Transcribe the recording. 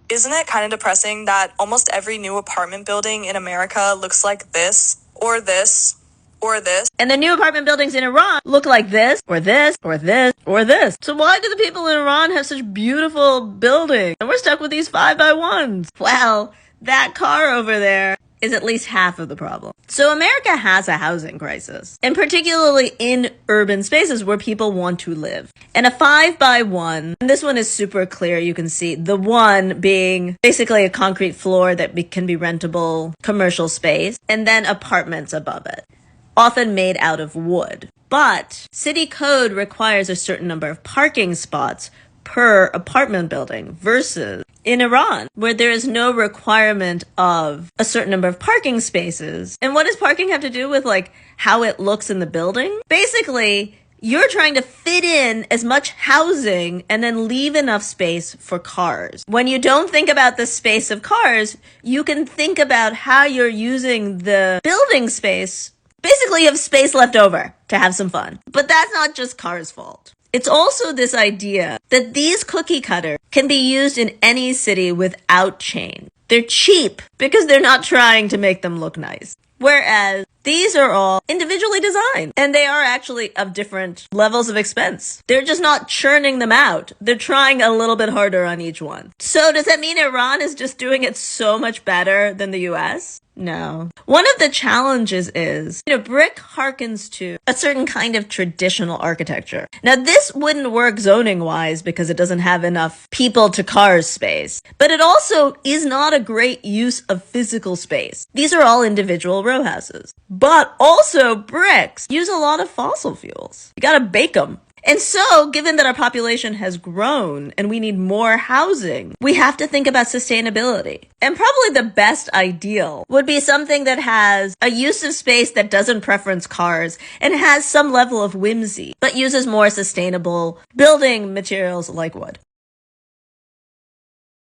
Isn't it kind of depressing that almost every new apartment building in America looks like this, or this, or this? And the new apartment buildings in Iran look like this, or this, or this, or this. So why do the people in Iran have such beautiful buildings? And we're stuck with these 5x1s. Well, that car over there is at least half of the problem. So America has a housing crisis, and particularly in urban spaces where people want to live. And a 5x1, and this one is super clear, you can see the one being basically a concrete floor that can be rentable commercial space, and then apartments above it, often made out of wood. But city code requires a certain number of parking spots per apartment building versus in Iran, where there is no requirement of a certain number of parking spaces. And what does parking have to do with like how it looks in the building? Basically, you're trying to fit in as much housing and then leave enough space for cars. When you don't think about the space of cars, you can think about how you're using the building space. Basically, you have space left over to have some fun. But that's not just cars' fault. It's also this idea that these cookie cutters can be used in any city without change. They're cheap because they're not trying to make them look nice. Whereas these are all individually designed, and they are actually of different levels of expense. They're just not churning them out. They're trying a little bit harder on each one. So does that mean Iran is just doing it so much better than the US? No. One of the challenges is, brick harkens to a certain kind of traditional architecture. Now, this wouldn't work zoning-wise because it doesn't have enough people to cars space, but it also is not a great use of physical space. These are all individual row houses. But also, bricks use a lot of fossil fuels. You gotta bake them. And so, given that our population has grown and we need more housing, we have to think about sustainability. And probably the best ideal would be something that has a use of space that doesn't preference cars and has some level of whimsy, but uses more sustainable building materials like wood.